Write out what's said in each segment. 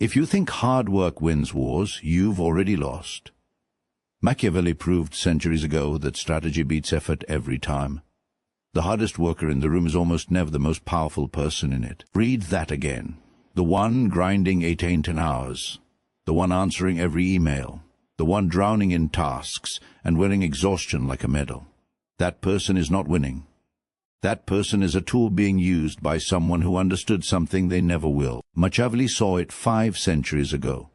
If you think hard work wins wars, you've already lost. Machiavelli proved centuries ago that strategy beats effort every time. The hardest worker in the room is almost never the most powerful person in it. Read that again. The one grinding 8 hours. The one answering every email. The one drowning in tasks and wearing exhaustion like a medal. That person is not winning. That person is a tool being used by someone who understood something they never will. Machiavelli saw it 5 centuries ago.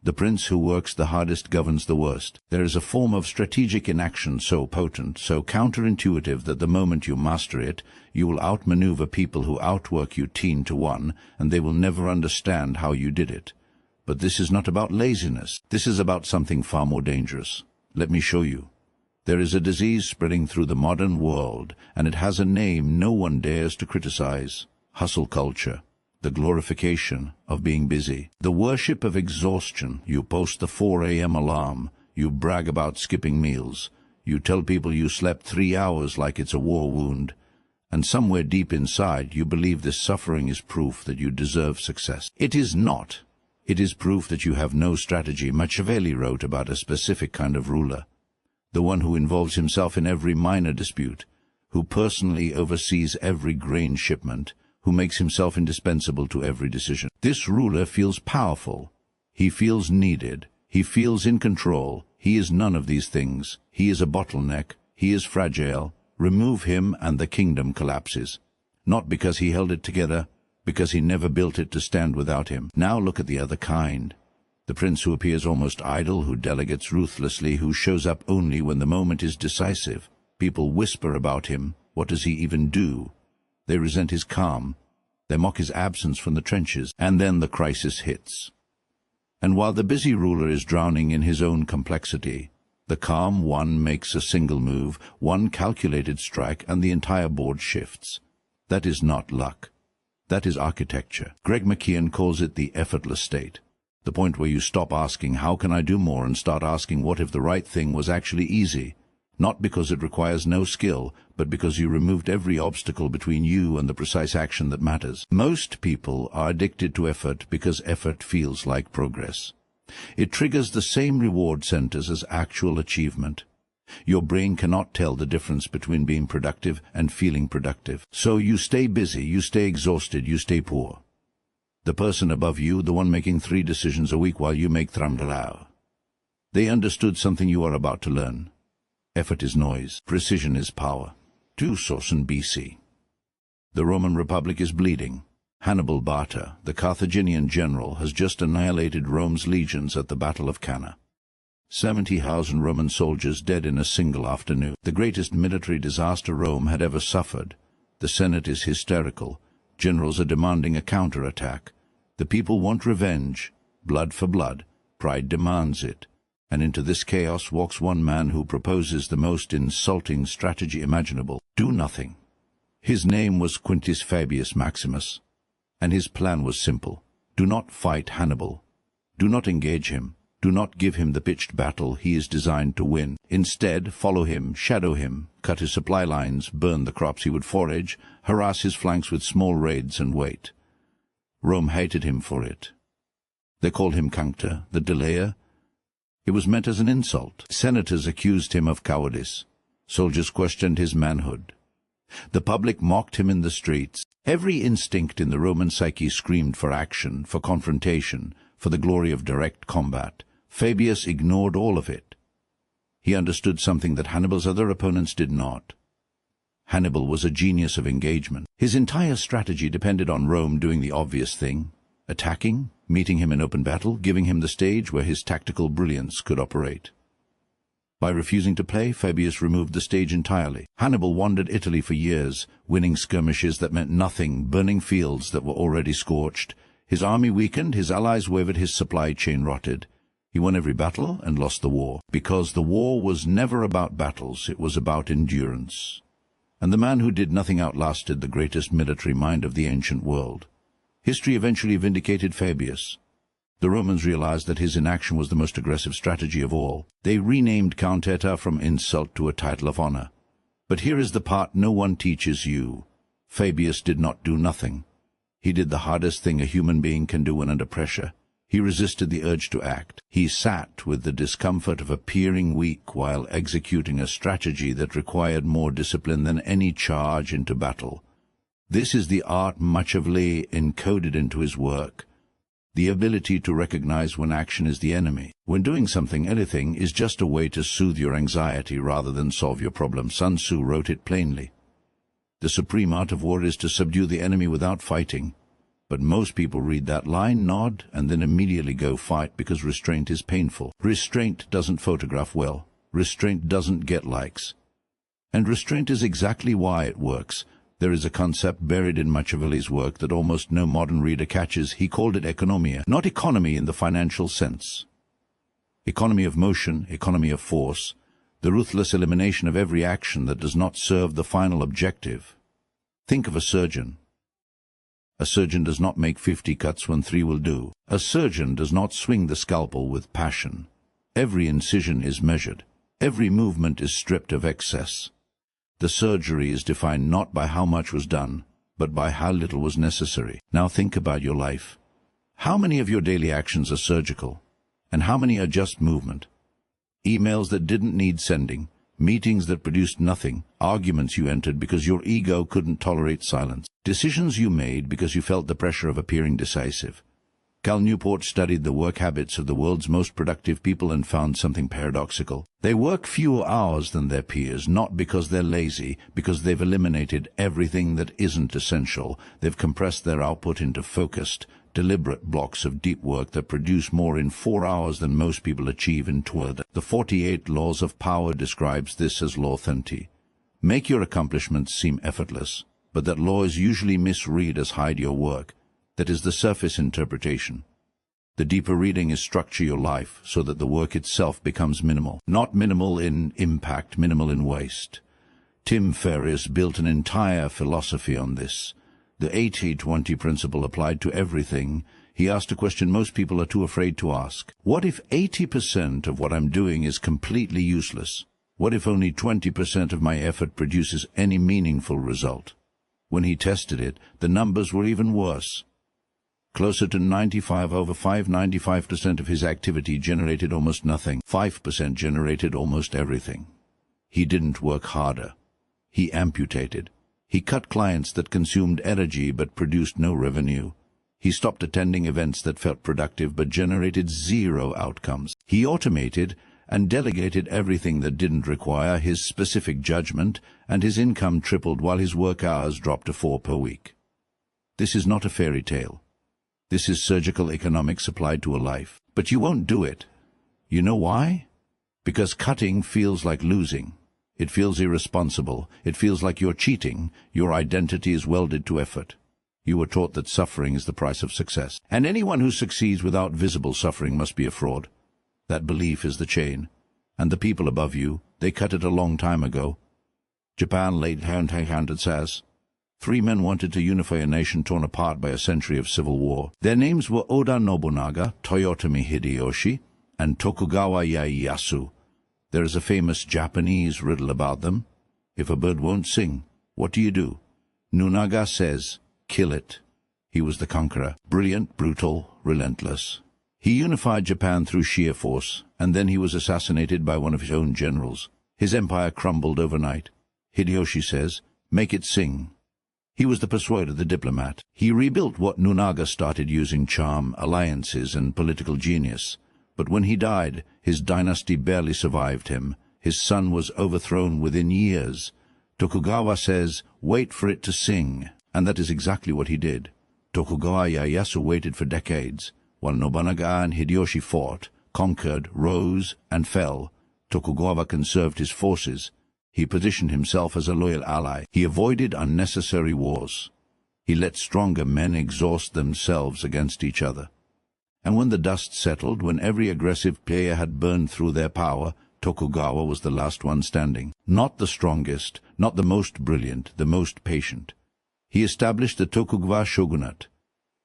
The prince who works the hardest governs the worst. There is a form of strategic inaction so potent, so counterintuitive that the moment you master it, you will outmaneuver people who outwork you 10 to 1, and they will never understand how you did it. But this is not about laziness. This is about something far more dangerous. Let me show you. There is a disease spreading through the modern world, and it has a name no one dares to criticize. Hustle culture. The glorification of being busy. The worship of exhaustion. You post the 4 a.m. alarm. You brag about skipping meals. You tell people you slept 3 hours like it's a war wound. And somewhere deep inside, you believe this suffering is proof that you deserve success. It is not. It is proof that you have no strategy. Machiavelli wrote about a specific kind of ruler. The one who involves himself in every minor dispute, who personally oversees every grain shipment, who makes himself indispensable to every decision. This ruler feels powerful. He feels needed. He feels in control. He is none of these things. He is a bottleneck. He is fragile. Remove him and the kingdom collapses. Not because he held it together, because he never built it to stand without him. Now look at the other kind. The prince who appears almost idle, who delegates ruthlessly, who shows up only when the moment is decisive. People whisper about him. What does he even do? They resent his calm. They mock his absence from the trenches. And then the crisis hits. And while the busy ruler is drowning in his own complexity, the calm one makes a single move, one calculated strike, and the entire board shifts. That is not luck. That is architecture. Greg McKeown calls it the effortless state. The point where you stop asking, how can I do more, and start asking, what if the right thing was actually easy? Not because it requires no skill, but because you removed every obstacle between you and the precise action that matters. Most people are addicted to effort because effort feels like progress. It triggers the same reward centers as actual achievement. Your brain cannot tell the difference between being productive and feeling productive. So you stay busy, you stay exhausted, you stay poor. The person above you, the one making 3 decisions a week while you make tramdalau. They understood something you are about to learn. Effort is noise. Precision is power. 2 Sourcen BC. The Roman Republic is bleeding. Hannibal Barca, the Carthaginian general, has just annihilated Rome's legions at the Battle of Cannae. 70,000 Roman soldiers dead in a single afternoon. The greatest military disaster Rome had ever suffered. The Senate is hysterical. Generals are demanding a counterattack. The people want revenge. Blood for blood. Pride demands it. And into this chaos walks one man who proposes the most insulting strategy imaginable. Do nothing. His name was Quintus Fabius Maximus, and his plan was simple. Do not fight Hannibal. Do not engage him. Do not give him the pitched battle he is designed to win. Instead, follow him, shadow him, cut his supply lines, burn the crops he would forage, harass his flanks with small raids, and wait. Rome hated him for it. They called him Cunctor, the delayer. It was meant as an insult. Senators accused him of cowardice. Soldiers questioned his manhood. The public mocked him in the streets. Every instinct in the Roman psyche screamed for action, for confrontation, for the glory of direct combat. Fabius ignored all of it. He understood something that Hannibal's other opponents did not. Hannibal was a genius of engagement. His entire strategy depended on Rome doing the obvious thing, attacking, meeting him in open battle, giving him the stage where his tactical brilliance could operate. By refusing to play, Fabius removed the stage entirely. Hannibal wandered Italy for years, winning skirmishes that meant nothing, burning fields that were already scorched. His army weakened, his allies wavered, his supply chain rotted. He won every battle and lost the war, because the war was never about battles, it was about endurance. And the man who did nothing outlasted the greatest military mind of the ancient world. History eventually vindicated Fabius. The Romans realized that his inaction was the most aggressive strategy of all. They renamed counteta from insult to a title of honor. But here is the part no one teaches you. Fabius did not do nothing. He did the hardest thing a human being can do when under pressure. He resisted the urge to act. He sat with the discomfort of appearing weak while executing a strategy that required more discipline than any charge into battle. This is the art Machiavelli encoded into his work, the ability to recognize when action is the enemy. When doing something, anything, is just a way to soothe your anxiety rather than solve your problem. Sun Tzu wrote it plainly. The supreme art of war is to subdue the enemy without fighting. But most people read that line, nod, and then immediately go fight because restraint is painful. Restraint doesn't photograph well. Restraint doesn't get likes. And restraint is exactly why it works. There is a concept buried in Machiavelli's work that almost no modern reader catches. He called it economia, not economy in the financial sense. Economy of motion, economy of force, the ruthless elimination of every action that does not serve the final objective. Think of a surgeon. A surgeon does not make 50 cuts when 3 will do. A surgeon does not swing the scalpel with passion. Every incision is measured. Every movement is stripped of excess. The surgery is defined not by how much was done, but by how little was necessary. Now think about your life. How many of your daily actions are surgical? And how many are just movement? Emails that didn't need sending, meetings that produced nothing, arguments you entered because your ego couldn't tolerate silence, decisions you made because you felt the pressure of appearing decisive. Cal Newport studied the work habits of the world's most productive people and found something paradoxical. They work fewer hours than their peers, not because they're lazy, because they've eliminated everything that isn't essential. They've compressed their output into focused, deliberate blocks of deep work that produce more in 4 hours than most people achieve in 12. The 48 Laws of Power describes this as law 30. Make your accomplishments seem effortless, but that law is usually misread as hide your work. That is the surface interpretation. The deeper reading is structure your life so that the work itself becomes minimal. Not minimal in impact, minimal in waste. Tim Ferriss built an entire philosophy on this. The 80-20 principle applied to everything. He asked a question most people are too afraid to ask. What if 80% of what I'm doing is completely useless? What if only 20% of my effort produces any meaningful result? When he tested it, the numbers were even worse. Closer to 95% of his activity generated almost nothing. 5% generated almost everything. He didn't work harder. He amputated. He cut clients that consumed energy but produced no revenue. He stopped attending events that felt productive but generated 0 outcomes. He automated and delegated everything that didn't require his specific judgment, and his income tripled while his work hours dropped to 4 per week. This is not a fairy tale. This is surgical economics applied to a life. But you won't do it. You know why? Because cutting feels like losing. It feels irresponsible. It feels like you're cheating. Your identity is welded to effort. You were taught that suffering is the price of success. And anyone who succeeds without visible suffering must be a fraud. That belief is the chain. And the people above you, they cut it a long time ago. Japan laid hand says, 3 men wanted to unify a nation torn apart by a century of civil war. Their names were Oda Nobunaga, Toyotomi Hideyoshi, and Tokugawa Ieyasu. There is a famous Japanese riddle about them. If a bird won't sing, what do you do? Nobunaga says, kill it. He was the conqueror, brilliant, brutal, relentless. He unified Japan through sheer force, and then he was assassinated by one of his own generals. His empire crumbled overnight. Hideyoshi says, make it sing. He was the persuader, the diplomat. He rebuilt what Nobunaga started using: charm, alliances, and political genius. But when he died, his dynasty barely survived him. His son was overthrown within years. Tokugawa says, wait for it to sing. And that is exactly what he did. Tokugawa Ieyasu waited for decades. While Nobunaga and Hideyoshi fought, conquered, rose, and fell, Tokugawa conserved his forces. He positioned himself as a loyal ally. He avoided unnecessary wars. He let stronger men exhaust themselves against each other. And when the dust settled, when every aggressive player had burned through their power, Tokugawa was the last one standing. Not the strongest, not the most brilliant, the most patient. He established the Tokugawa shogunate.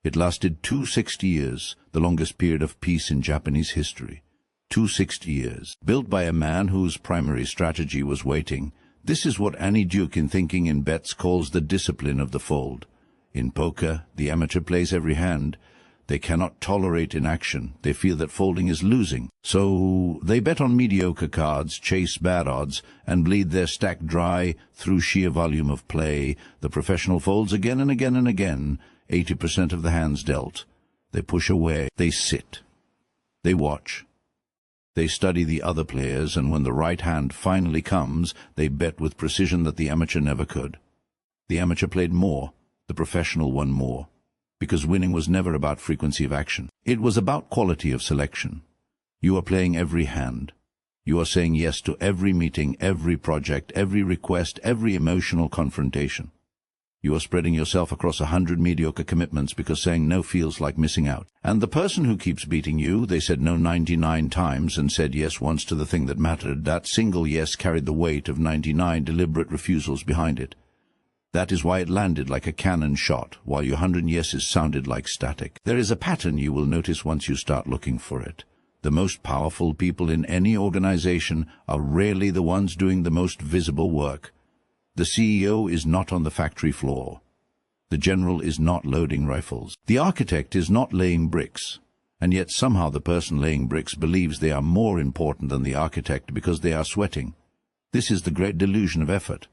It lasted 260 years, the longest period of peace in Japanese history. 260 years, built by a man whose primary strategy was waiting. This is what Annie Duke in Thinking in Bets calls the discipline of the fold. In poker, the amateur plays every hand. They cannot tolerate inaction. They feel that folding is losing. So they bet on mediocre cards, chase bad odds, and bleed their stack dry through sheer volume of play. The professional folds again and again and again, 80% of the hands dealt. They push away. They sit. They watch. They study the other players, and when the right hand finally comes, they bet with precision that the amateur never could. The amateur played more, the professional won more, because winning was never about frequency of action. It was about quality of selection. You are playing every hand. You are saying yes to every meeting, every project, every request, every emotional confrontation. You are spreading yourself across 100 mediocre commitments because saying no feels like missing out. And the person who keeps beating you, they said no 99 times and said yes once to the thing that mattered, that single yes carried the weight of 99 deliberate refusals behind it. That is why it landed like a cannon shot, while your 100 yeses sounded like static. There is a pattern you will notice once you start looking for it. The most powerful people in any organization are rarely the ones doing the most visible work. The CEO is not on the factory floor. The general is not loading rifles. The architect is not laying bricks. And yet somehow the person laying bricks believes they are more important than the architect because they are sweating. This is the great delusion of effort.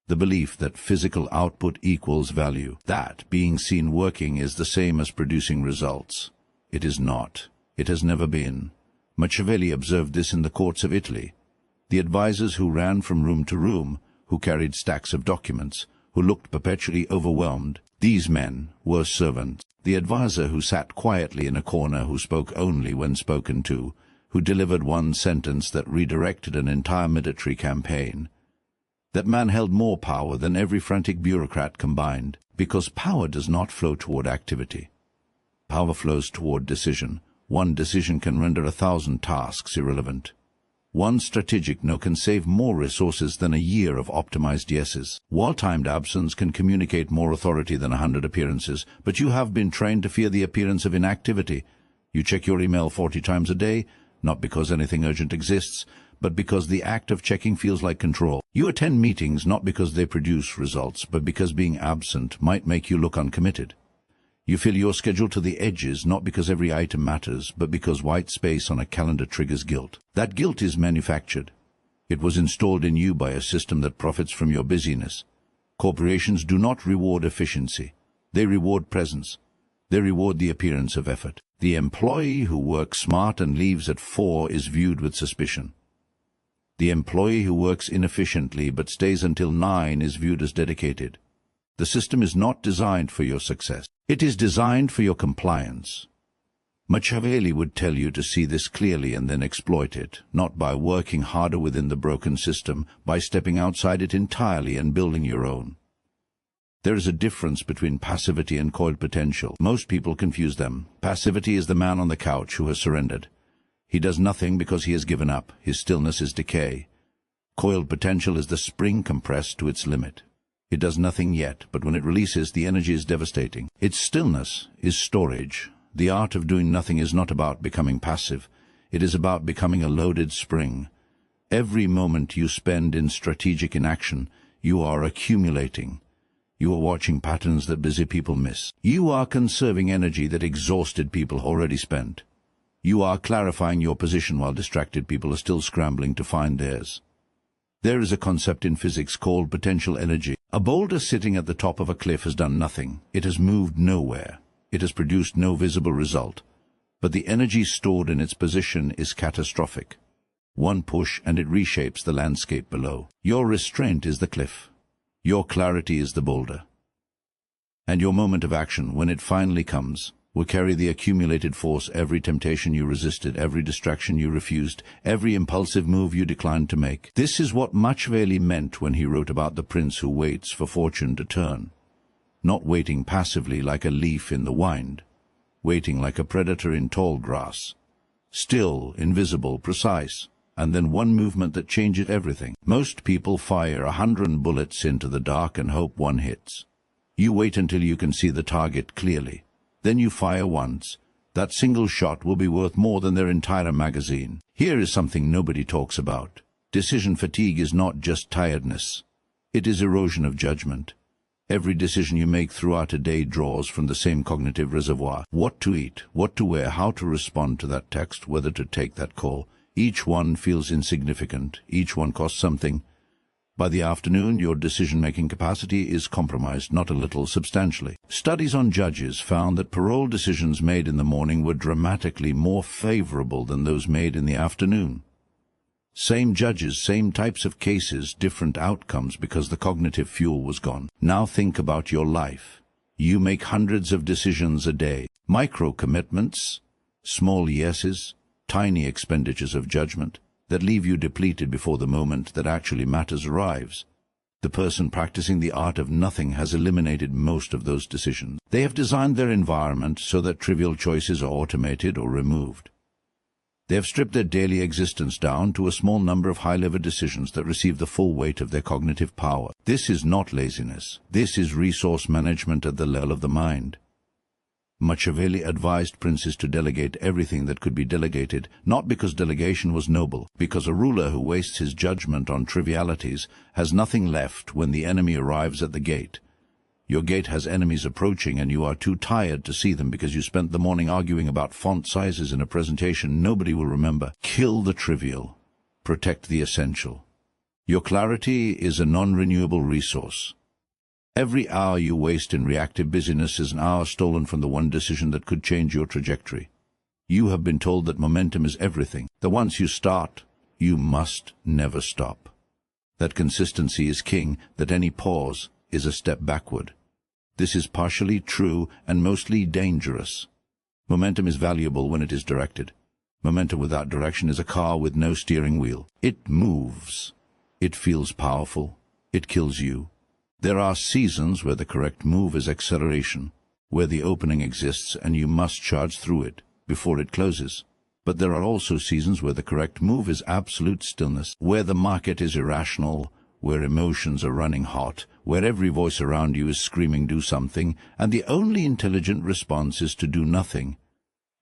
The belief that physical output equals value. That being seen working is the same as producing results. It is not. It has never been. Machiavelli observed this in the courts of Italy. The advisors who ran from room to room, who carried stacks of documents, who looked perpetually overwhelmed, these men were servants. The advisor who sat quietly in a corner, who spoke only when spoken to, who delivered one sentence that redirected an entire military campaign. That man held more power than every frantic bureaucrat combined, because power does not flow toward activity. Power flows toward decision. One decision can render 1,000 tasks irrelevant. One strategic no can save more resources than a year of optimized yeses. Well-timed absence can communicate more authority than 100 appearances, but you have been trained to fear the appearance of inactivity. You check your email 40 times a day, not because anything urgent exists, but because the act of checking feels like control. You attend meetings not because they produce results, but because being absent might make you look uncommitted. You fill your schedule to the edges not because every item matters, but because white space on a calendar triggers guilt. That guilt is manufactured. It was installed in you by a system that profits from your busyness. Corporations do not reward efficiency. They reward presence. They reward the appearance of effort. The employee who works smart and leaves at 4 is viewed with suspicion. The employee who works inefficiently but stays until 9 is viewed as dedicated. The system is not designed for your success. It is designed for your compliance. Machiavelli would tell you to see this clearly and then exploit it, not by working harder within the broken system, by stepping outside it entirely and building your own. There is a difference between passivity and coiled potential. Most people confuse them. Passivity is the man on the couch who has surrendered. He does nothing because he has given up. His stillness is decay. Coiled potential is the spring compressed to its limit. It does nothing yet, but when it releases, the energy is devastating. Its stillness is storage. The art of doing nothing is not about becoming passive. It is about becoming a loaded spring. Every moment you spend in strategic inaction, you are accumulating. You are watching patterns that busy people miss. You are conserving energy that exhausted people already spent. You are clarifying your position while distracted people are still scrambling to find theirs. There is a concept in physics called potential energy. A boulder sitting at the top of a cliff has done nothing. It has moved nowhere. It has produced no visible result. But the energy stored in its position is catastrophic. One push and it reshapes the landscape below. Your restraint is the cliff. Your clarity is the boulder. And your moment of action, when it finally comes, will carry the accumulated force, every temptation you resisted, every distraction you refused, every impulsive move you declined to make. This is what Machiavelli meant when he wrote about the prince who waits for fortune to turn. Not waiting passively like a leaf in the wind, waiting like a predator in tall grass. Still, invisible, precise, and then one movement that changes everything. Most people fire 100 bullets into the dark and hope one hits. You wait until you can see the target clearly. Then you fire once. That single shot will be worth more than their entire magazine. Here is something nobody talks about. Decision fatigue is not just tiredness. It is erosion of judgment. Every decision you make throughout a day draws from the same cognitive reservoir. What to eat, what to wear, how to respond to that text, whether to take that call. Each one feels insignificant. Each one costs something. By the afternoon, your decision-making capacity is compromised, not a little, substantially. Studies on judges found that parole decisions made in the morning were dramatically more favorable than those made in the afternoon. Same judges, same types of cases, different outcomes because the cognitive fuel was gone. Now think about your life. You make hundreds of decisions a day. Micro-commitments, small yeses, tiny expenditures of judgment that leave you depleted before the moment that actually matters arrives. The person practicing the art of nothing has eliminated most of those decisions. They have designed their environment so that trivial choices are automated or removed. They have stripped their daily existence down to a small number of high-level decisions that receive the full weight of their cognitive power. This is not laziness. This is resource management at the level of the mind. Machiavelli advised princes to delegate everything that could be delegated, not because delegation was noble, because a ruler who wastes his judgment on trivialities has nothing left when the enemy arrives at the gate. Your gate has enemies approaching and you are too tired to see them because you spent the morning arguing about font sizes in a presentation nobody will remember. Kill the trivial. Protect the essential. Your clarity is a non-renewable resource. Every hour you waste in reactive busyness is an hour stolen from the one decision that could change your trajectory. You have been told that momentum is everything, that once you start, you must never stop. That consistency is king, that any pause is a step backward. This is partially true and mostly dangerous. Momentum is valuable when it is directed. Momentum without direction is a car with no steering wheel. It moves. It feels powerful. It kills you. There are seasons where the correct move is acceleration, where the opening exists and you must charge through it before it closes. But there are also seasons where the correct move is absolute stillness, where the market is irrational, where emotions are running hot, where every voice around you is screaming do something, and the only intelligent response is to do nothing.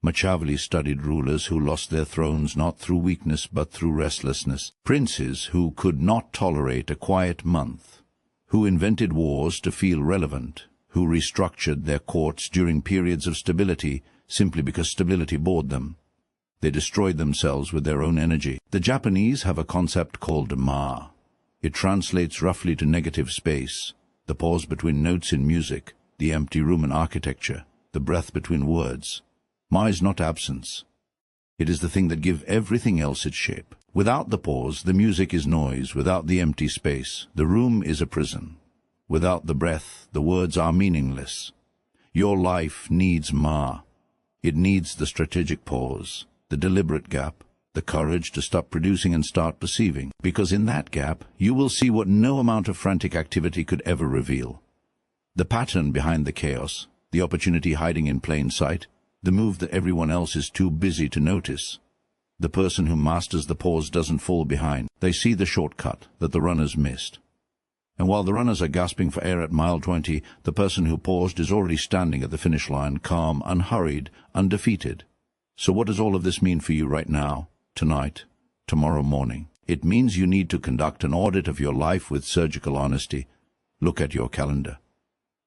Machiavelli studied rulers who lost their thrones not through weakness but through restlessness, princes who could not tolerate a quiet month, who invented wars to feel relevant, who restructured their courts during periods of stability simply because stability bored them. They destroyed themselves with their own energy. The Japanese have a concept called ma. It translates roughly to negative space, the pause between notes in music, the empty room in architecture, the breath between words. Ma is not absence. It is the thing that gives everything else its shape. Without the pause, the music is noise. Without the empty space, the room is a prison. Without the breath, the words are meaningless. Your life needs ma. It needs the strategic pause, the deliberate gap, the courage to stop producing and start perceiving, because in that gap you will see what no amount of frantic activity could ever reveal. The pattern behind the chaos, the opportunity hiding in plain sight, the move that everyone else is too busy to notice. The person who masters the pause doesn't fall behind. They see the shortcut that the runners missed. And while the runners are gasping for air at mile 20, the person who paused is already standing at the finish line, calm, unhurried, undefeated. So what does all of this mean for you right now? Tonight, tomorrow morning? It means you need to conduct an audit of your life with surgical honesty. Look at your calendar.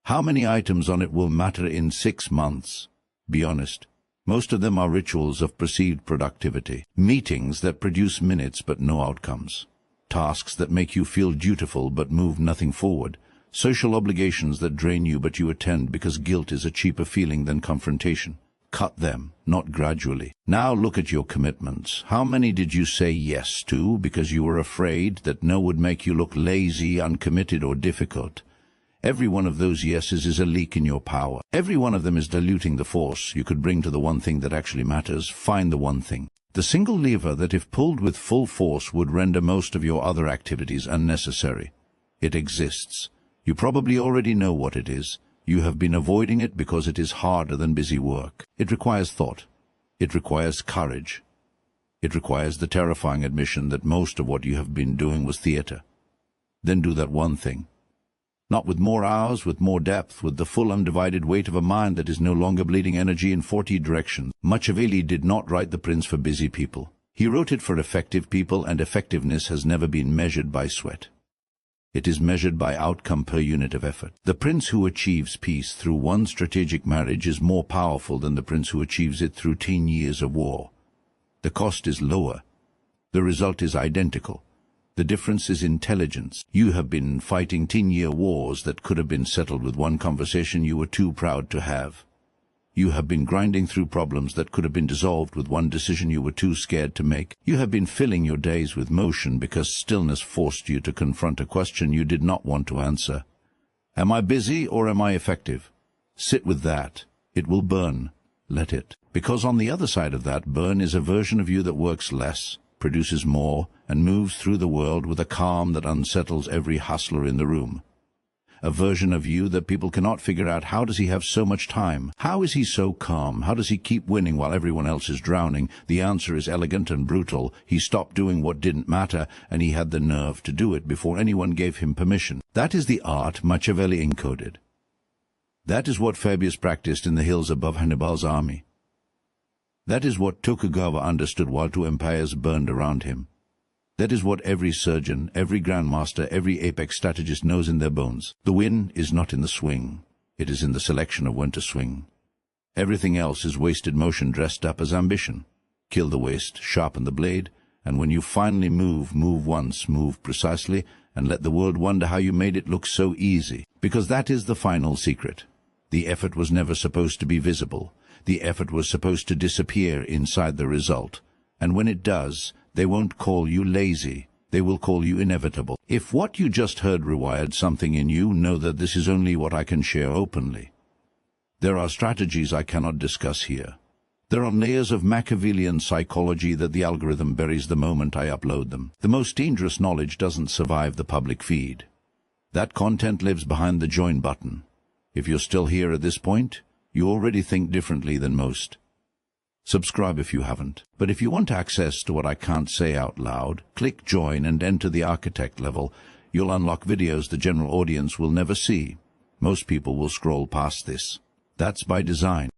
How many items on it will matter in 6 months? Be honest. Most of them are rituals of perceived productivity, meetings that produce minutes but no outcomes, tasks that make you feel dutiful but move nothing forward, social obligations that drain you but you attend because guilt is a cheaper feeling than confrontation. Cut them, not gradually. Now look at your commitments. How many did you say yes to because you were afraid that no would make you look lazy, uncommitted, or difficult? Every one of those yeses is a leak in your power. Every one of them is diluting the force you could bring to the one thing that actually matters. Find the one thing. The single lever that if pulled with full force would render most of your other activities unnecessary. It exists. You probably already know what it is. You have been avoiding it because it is harder than busy work. It requires thought. It requires courage. It requires the terrifying admission that most of what you have been doing was theater. Then do that one thing. Not with more hours, with more depth, with the full undivided weight of a mind that is no longer bleeding energy in 40 directions. Machiavelli did not write The Prince for busy people. He wrote it for effective people, and effectiveness has never been measured by sweat. It is measured by outcome per unit of effort. The prince who achieves peace through one strategic marriage is more powerful than the prince who achieves it through 10 years of war. The cost is lower. The result is identical. The difference is intelligence. You have been fighting 10-year wars that could have been settled with one conversation you were too proud to have. You have been grinding through problems that could have been dissolved with one decision you were too scared to make. You have been filling your days with motion because stillness forced you to confront a question you did not want to answer. Am I busy or am I effective? Sit with that. It will burn. Let it. Because on the other side of that burn is a version of you that works less, produces more, and moves through the world with a calm that unsettles every hustler in the room. A version of you that people cannot figure out. How does he have so much time? How is he so calm? How does he keep winning while everyone else is drowning? The answer is elegant and brutal. He stopped doing what didn't matter, and he had the nerve to do it before anyone gave him permission. That is the art Machiavelli encoded. That is what Fabius practiced in the hills above Hannibal's army. That is what Tokugawa understood while two empires burned around him. That is what every surgeon, every grandmaster, every apex strategist knows in their bones. The win is not in the swing. It is in the selection of when to swing. Everything else is wasted motion dressed up as ambition. Kill the waste, sharpen the blade, and when you finally move once, move precisely, and let the world wonder how you made it look so easy. Because that is the final secret. The effort was never supposed to be visible. The effort was supposed to disappear inside the result. And when it does, they won't call you lazy. They will call you inevitable. If what you just heard rewired something in you, know that this is only what I can share openly. There are strategies I cannot discuss here. There are layers of Machiavellian psychology that the algorithm buries the moment I upload them. The most dangerous knowledge doesn't survive the public feed. That content lives behind the join button. If you're still here at this point, you already think differently than most. Subscribe if you haven't. But if you want access to what I can't say out loud, click join and enter the architect level. You'll unlock videos the general audience will never see. Most people will scroll past this. That's by design.